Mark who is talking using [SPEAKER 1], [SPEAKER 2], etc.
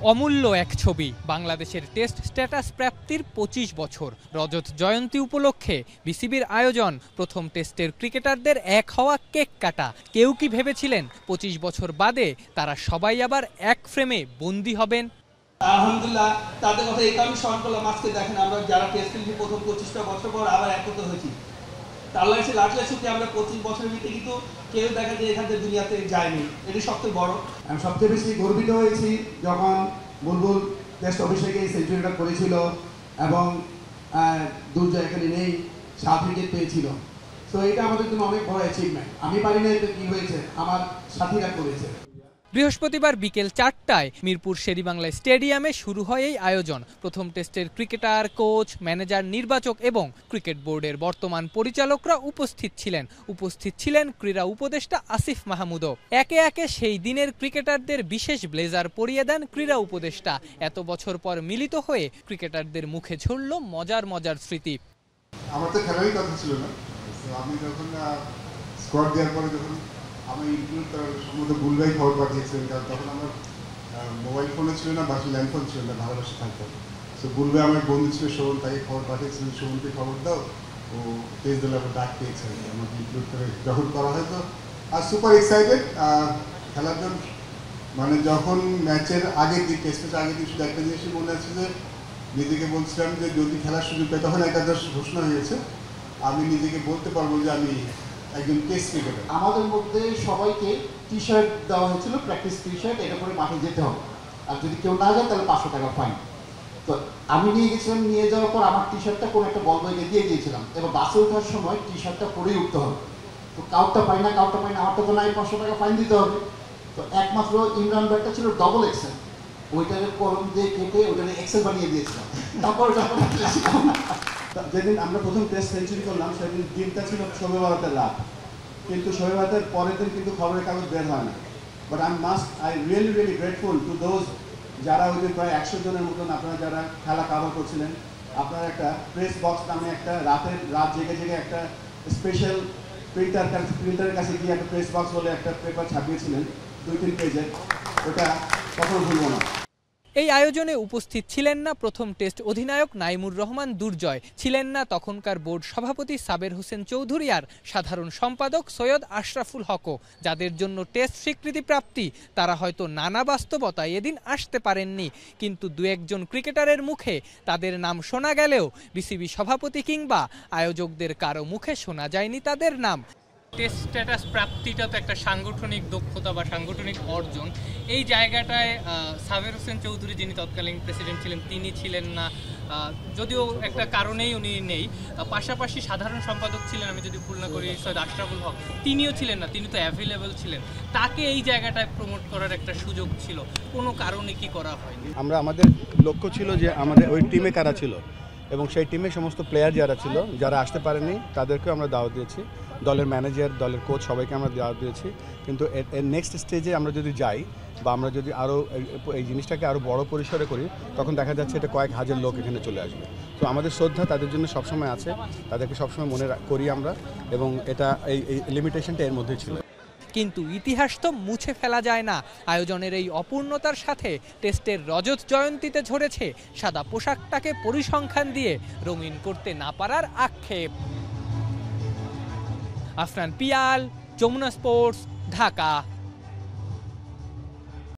[SPEAKER 1] অমূল্য এক ছবি বাংলাদেশের টেস্ট স্ট্যাটাস প্রাপ্তির ২৫ বছর রজত জয়ন্তী উপলক্ষে বিসিবির আয়োজন প্রথম টেস্টের ক্রিকেটারদের এক হওয়া কেক কাটা। কেউ কি ভেবেছিলেন ২৫ বছর বাদে তারা সবাই আবার এক ফ্রেমে বন্দী হবেন?
[SPEAKER 2] আলহামদুলিল্লাহ, তাদের কথা এই কারণে স্মরণ করলাম। আজকে দেখেন আমরা যারা টেস্ট খেলছি প্রথম ২৫টা বছর পর আবার একত্র হয়েছি। আল্লাহ এসে লাখলে সুখে আমরা ২৫ বছরের ভিতরে কিন্তু কেউ দেখা যায় এখান থেকে দুনিয়াতে যায়নি। এটি সবচেয়ে বড়।
[SPEAKER 3] আমি সবচেয়ে বেশি গর্বিত হয়েছি যখন বুলবুল টেস্ট অভিষেকে সেঞ্চুরিটা করেছিল এবং দুর্জয় এখানে নেই, ৭ উইকেট পেয়েছিল। তো এটা আমাদের জন্য অনেক বড় অ্যাচিভমেন্ট। আমি পারি না, এটা কি হয়েছে, আমার সাথীরা করেছে।
[SPEAKER 1] বৃহস্পতিবার বিকেল ৪টায় মিরপুর শেরেবাংলা স্টেডিয়ামে শুরু হয় এই আয়োজন। প্রথম টেস্টের ক্রিকেটার, কোচ, ম্যানেজার, নির্বাচক এবং ক্রিকেট বোর্ডের বর্তমান পরিচালকরা উপস্থিত ছিলেন ক্রীড়া উপদেষ্টা আসিফ মাহমুদও। একে একে সেই দিনের ক্রিকেটারদের বিশেষ ব্লেজার পরিয়ে দেন ক্রীড়া উপদেষ্টা। এত বছর পর মিলিত হয়ে ক্রিকেটারদের মুখে ঝরল মজার মজার স্মৃতি।
[SPEAKER 4] আমার তো খেলারই কথা ছিল না, আমি যখন স্কোয়াড দেওয়ার পরে যখন আমি ইনক্লুড করার সম্বন্ধে বুলবাই খবর পাঠিয়েছিলেন, কারণ তখন আমার মোবাইল ফোনে ছিল না, বাসা ল্যান্ডফোন ছিল না, ভালোবাসা থাকতাম। সো বুলবাই আমার বন্ধু ছিল শোভন, তাকে খবর পাঠিয়েছিলেন, শোভনকে খবর দাও, ও টেস্ট দলে আবার ডাক পেয়েছে আমাকে ইনক্লুড করে যখন করা হয়। তো আর সুপার এক্সাইটেড খেলার জন্য। মানে যখন ম্যাচের আগের দিন, টেস্ট ম্যাচের আগের দিন শুধু একটা জিনিসই মনে আছে যে নিজেকে বলছিলাম যে যদি খেলার সুযোগ পাই, তখন একাদশ ঘোষণা হয়েছে, আমি নিজেকে বলতে পারবো যে আমি একজন টেস্ট ক্রিকেটার।
[SPEAKER 3] আমাদের মধ্যে সবাইকে টি শার্ট দেওয়া হয়েছিল, প্র্যাকটিস টি শার্ট, এটা করে মাঠে যেতে হবে, আর যদি কেউ না যায় তাহলে ৫০০ টাকা ফাইন। তো আমি নিয়ে গেছিলাম, নিয়ে যাওয়ার পর আমার টি শার্টটা কোনো একটা বল বইকে দিয়ে দিয়েছিলাম। এবার বাসে ওঠার সময় টি শার্টটা পরেই উঠতে হবে। তো কাউটা পাই না, আমারটা তো নাই, ৫০০ টাকা ফাইন দিতে হবে। তো একমাত্র ইমরান ব্যাটটা ছিল ডবল এক্সেল, ওইটাকে কলম দিয়ে কেটে ওইটাকে এক্সেল বানিয়ে দিয়েছিলাম। তারপর যেদিন আমরা প্রথম টেস্ট সেঞ্চুরি করলাম সেদিন দিনটা ছিল শবে বরাতের রাত, কিন্তু শবে বরাতের পরের দিন কিন্তু খবরের কাগজ বের হয় না। But I really grateful to those যারা ওই দিন প্রায় ১০০ জনের মতন আপনারা যারা খেলা কাভার করছিলেন। আপনারা একটা প্রেস বক্স নামে একটা রাত জেগে একটা স্পেশাল প্রিন্টারের কাছে গিয়ে একটা প্রেস বক্স বলে একটা পেপার ছাপিয়েছিলেন ২-৩ পেজের, ওটা কখনো ভুলবো না।
[SPEAKER 1] এই আয়োজনে উপস্থিত ছিলেন না প্রথম টেস্ট অধিনায়ক নাইমুর রহমান দুর্জয়, ছিলেন না তখনকার বোর্ড সভাপতি সাবের হোসেন চৌধুরী আর সাধারণ সম্পাদক সৈয়দ আশরাফুল হকও। যাদের জন্য টেস্ট স্বীকৃতি প্রাপ্তি, তারা হয়তো নানা বাস্তবতায় এদিন আসতে পারেননি, কিন্তু দু একজন ক্রিকেটারের মুখে তাদের নাম শোনা গেলেও বিসিবি সভাপতি কিংবা আয়োজকদের কারো মুখে শোনা যায়নি তাদের নাম। টেস্ট স্ট্যাটাস প্রাপ্তিটা তো একটা সাংগঠনিক দক্ষতা বা সাংগঠনিক অর্জন। এই জায়গাটায় সাবের হোসেন চৌধুরী, যিনি তৎকালীন প্রেসিডেন্ট ছিলেন, তিনি ছিলেন না, যদিও একটা কারণেই উনি নেই। পাশাপাশি সাধারণ সম্পাদক ছিলেন, আমি যদি ভুল না করি, সৈয়দ আশরাফুল হক, তিনিও ছিলেন না, তিনি তো অ্যাভেলেবল ছিলেন। তাকে এই জায়গাটায় প্রমোট করার একটা সুযোগ ছিল, কোনো কারণে কি করা হয়নি?
[SPEAKER 5] আমাদের লক্ষ্য ছিল যে আমাদের ওই টিমে কারা ছিল এবং সেই টিমে সমস্ত প্লেয়ার যারা ছিল, যারা আসতে পারেনি তাদেরকেও আমরা দাওয়াত দিয়েছি, দলের ম্যানেজার, দলের কোচ সবাইকে আমরা দাওয়াত দিয়েছি। কিন্তু এর নেক্সট স্টেজে আমরা যদি যাই বা আমরা যদি আরও এই জিনিসটাকে আরও বড় পরিসরে করি, তখন দেখা যাচ্ছে এটা কয়েক হাজার লোক এখানে চলে আসবে। তো আমাদের শ্রদ্ধা তাদের জন্য সবসময় আছে, তাদেরকে সবসময় মনে করি আমরা, এবং এটা এই লিমিটেশনটা এর মধ্যেই ছিল।
[SPEAKER 1] কিন্তু ইতিহাস তো মুছে ফেলা যায় না। আয়োজনের এই অপূর্ণতার সাথে টেস্টের রজত জয়ন্তীতে ঝরেছে সাদা পোশাকটাকে পরিসংখ্যান দিয়ে রঙিন করতে না পারার আক্ষেপ। আফরান পিয়াল, যমুনা স্পোর্টস, ঢাকা।